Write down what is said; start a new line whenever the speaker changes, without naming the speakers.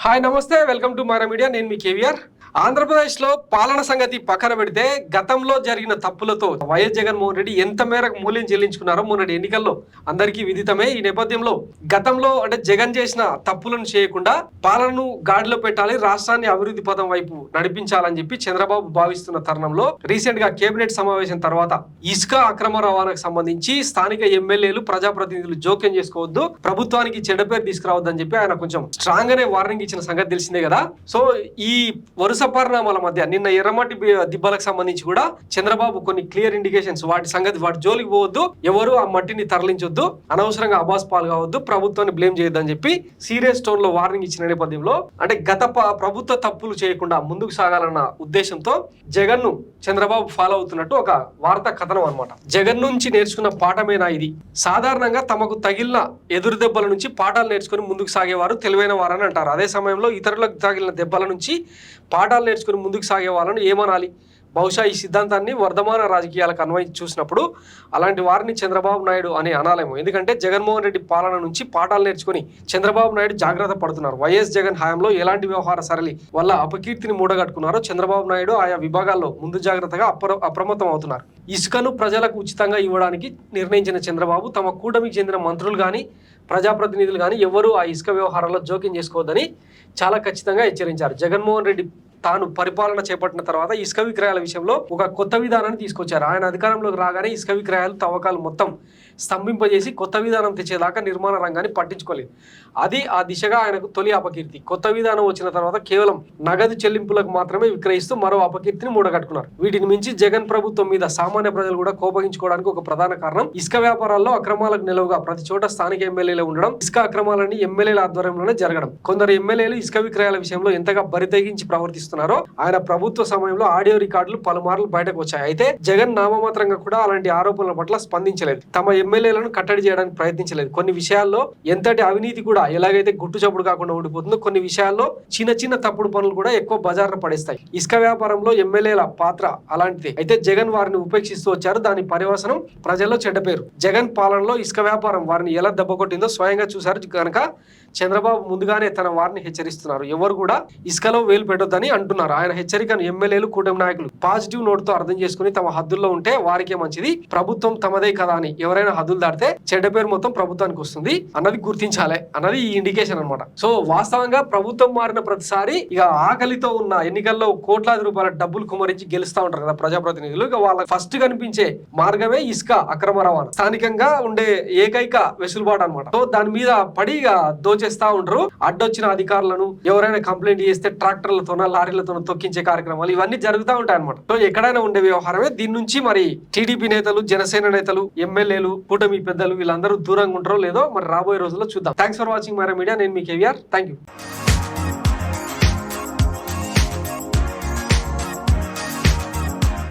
Hi నమస్తే welcome to Myra media. నేను మీ కేవీఆర్. ఆంధ్రప్రదేశ్లో పాలన సంగతి పక్కన పెడితే గతంలో జరిగిన తప్పులతో వైఎస్ జగన్మోహన్ రెడ్డి ఎంత మేరకు మూల్యం చెల్లించుకున్నారో మొన్నటి ఎన్నికల్లో అందరికీ విదితమే. ఈ నేపథ్యంలో గతంలో జగన్ చేసిన తప్పులను చేయకుండా పాలనను గాడిలో పెట్టాలి, రాష్ట్రాన్ని అభివృద్ధి పథం వైపు నడిపించాలని చెప్పి చంద్రబాబు భావిస్తున్న తరుణంలో రీసెంట్ గా కేబినెట్ సమావేశం తర్వాత ఇసుక అక్రమ రవాణాకు సంబంధించి స్థానిక ఎమ్మెల్యేలు ప్రజాప్రతినిధులు జోక్యం చేసుకోవద్దు, ప్రభుత్వానికి చెడ్డ పేరు తీసుకురావద్దని చెప్పి ఆయన కొంచెం స్ట్రాంగ్ గానే వార్నింగ్ ఇచ్చిన సంగతి తెలిసిందే కదా. సో ఈ వరుస పరిణామాల మధ్య నిన్న ఎర్రమట్టి దిబ్బలకు సంబంధించి కూడా చంద్రబాబు కొన్ని క్లియర్ ఇండికేషన్స్, వాటి జోలికి పోవద్దు, ఎవరు ఆ మట్టిని తరలించొద్దు, అనవసరంగా అబాస్ పాలు కావద్దు, ప్రభుత్వాన్ని బ్లేమ్ చేయొద్దని చెప్పి సీరియస్ టోన్ లో వార్నింగ్ ఇచ్చిన నేపథ్యంలో గత ప్రభుత్వ తప్పులు చేయకుండా ముందుకు సాగాలన్న ఉద్దేశంతో జగన్ ను చంద్రబాబు ఫాలో అవుతున్నట్టు ఒక వార్తా కథనం అన్నమాట. జగన్ నుంచి నేర్చుకున్న పాఠమేనా ఇది? సాధారణంగా తమకు తగిలిన ఎదురు దెబ్బల నుంచి పాఠాలు నేర్చుకుని ముందుకు సాగేవారు తెలివైన వారని అంటారు. అదే సమయంలో ఇతరులకు తగిలిన దెబ్బల నుంచి పాఠాలు నేర్చుకుని ముందుకు సాగే వాళ్ళను ఏమనాలి? బహుశా ఈ సిద్ధాంతాన్ని వర్ధమాన రాజకీయాలకు అన్వయించి చూసినప్పుడు అలాంటి వారిని చంద్రబాబు నాయుడు అని అనాలేమో. ఎందుకంటే జగన్మోహన్ రెడ్డి పాలన నుంచి పాఠాలు నేర్చుకుని చంద్రబాబు నాయుడు జాగ్రత్త పడుతున్నారు. వైఎస్ జగన్ హయాంలో ఎలాంటి వ్యవహార సరళి వల్ల అపకీర్తిని మూడగట్టుకున్నారో చంద్రబాబు నాయుడు ఆయా విభాగాల్లో ముందు జాగ్రత్తగా అప్రమత్తం అవుతున్నారు. ఇసుకను ప్రజలకు ఉచితంగా ఇవ్వడానికి నిర్ణయించిన చంద్రబాబు తమ కూటమికి చెందిన మంత్రులు కానీ ప్రజాప్రతినిధులు కానీ ఎవరూ ఆ ఇసుక వ్యవహారాల్లో జోక్యం చేసుకోవద్దని చాలా ఖచ్చితంగా హెచ్చరించారు. జగన్మోహన్ రెడ్డి తాను పరిపాలన చేపట్టిన తర్వాత ఇసుక విక్రయాల విషయంలో ఒక కొత్త విధానాన్ని తీసుకొచ్చారు. ఆయన అధికారంలోకి రాగానే ఇసుక విక్రయాలు తవ్వకాలు మొత్తం స్తంభింపజేసి కొత్త విధానం తెచ్చేదాకా నిర్మాణ రంగాన్ని పట్టించుకోలేదు. అది ఆ దిశగా ఆయనకు తొలి అపకీర్తి. కొత్త విధానం వచ్చిన తర్వాత కేవలం నగదు చెల్లింపులకు మాత్రమే విక్రయిస్తూ మరో అపకీర్తిని మూడగట్టుకున్నారు. వీటిని మించి జగన్ ప్రభుత్వం మీద సామాన్య ప్రజలు కూడా కోపగించుకోవడానికి ఒక ప్రధాన కారణం ఇసుక వ్యాపారాల్లో అక్రమాలకు నిలవుగా ప్రతి చోట స్థానిక ఎమ్మెల్యేలు ఉండడం, ఇసుక అక్రమాలని ఎమ్మెల్యేల ఆధ్వర్యంలోనే జరగడం. కొందరు ఎమ్మెల్యేలు ఇసుక విక్రయాల విషయంలో ఎంతగా బరితెగించి ప్రవర్తిస్తున్నారో ఆయన ప్రభుత్వ సమయంలో ఆడియో రికార్డులు పలుమార్లు బయటకు వచ్చాయి. అయితే జగన్ నామమాత్రంగా కూడా అలాంటి ఆరోపణల పట్ల స్పందించలేదు, తమ ఎమ్మెల్యేలను కట్టడి చేయడానికి ప్రయత్నించలేదు. కొన్ని విషయాల్లో ఎంతటి అవినీతి కూడా ఎలాగైతే గుట్టు చప్పుడు కాకుండా ఉండిపోతుందో కొన్ని విషయాల్లో చిన్న చిన్న తప్పుడు పనులు కూడా ఎక్కువ బజార్న పడేస్తాయి. ఇసుక వ్యాపారంలో ఎమ్మెల్యేల పాత్ర అలాంటిది. అయితే జగన్ వారిని ఉపేక్షిస్తూ వచ్చారు. దాని పర్యవసనం ప్రజల్లో చెడ్డ పేరు. జగన్ పాలనలో ఇసుక వ్యాపారం వారిని ఎలా దెబ్బకొట్టిందో స్వయంగా చూశారు కనుక చంద్రబాబు ముందుగానే తన వారిని హెచ్చరిస్తున్నారు. ఎవరు కూడా ఇసుకలో వేలు పెట్టొద్దని అంటున్నారు. ఆయన హెచ్చరికను ఎమ్మెల్యేలు కూటమి నాయకులు పాజిటివ్ నోట్ తో అర్థం చేసుకుని తమ హద్దుల్లో ఉంటే వారికే మంచిది, ప్రభుత్వం తమదే కదా అని ఎవరైనా హద్దులు దాటితే చెడ్డ పేరు మొత్తం ప్రభుత్వానికి వస్తుంది అన్నది గుర్తించాలి అన్నది ఈ ఇండికేషన్ అనమాట. సో వాస్తవంగా ప్రభుత్వం మారిన ప్రతిసారి ఇక ఆకలితో ఉన్న ఎన్నికల్లో కోట్లాది రూపాయల డబ్బులు కుమరించి గెలుస్తా ఉంటారు కదా ప్రజాప్రతినిధులు. ఇక వాళ్ళ ఫస్ట్ కనిపించే మార్గమే ఇసుక అక్రమ రవాణా, స్థానికంగా ఉండే ఏకైక వెసులుబాటు అనమాట. సో దాని మీద పడి దోచేస్తా ఉంటారు. అడ్డొచ్చిన అధికారులను ఎవరైనా కంప్లైంట్ చేస్తే ట్రాక్టర్లతోనో లారీలతోనో తొక్కించే కార్యక్రమాలు ఇవన్నీ జరుగుతూ ఉంటాయి అనమాట. సో ఎక్కడైనా ఉండే వ్యవహారమే. దీని నుంచి మరి టీడీపీ నేతలు, జనసేన నేతలు, ఎమ్మెల్యేలు, కూటమి పెద్దలు వీళ్ళందరూ దూరంగా ఉంటారో లేదో మరి రాబోయే రోజుల్లో చూద్దాం. Thanks for watching Myra media. నేను మీ కేవీఆర్. Thank you.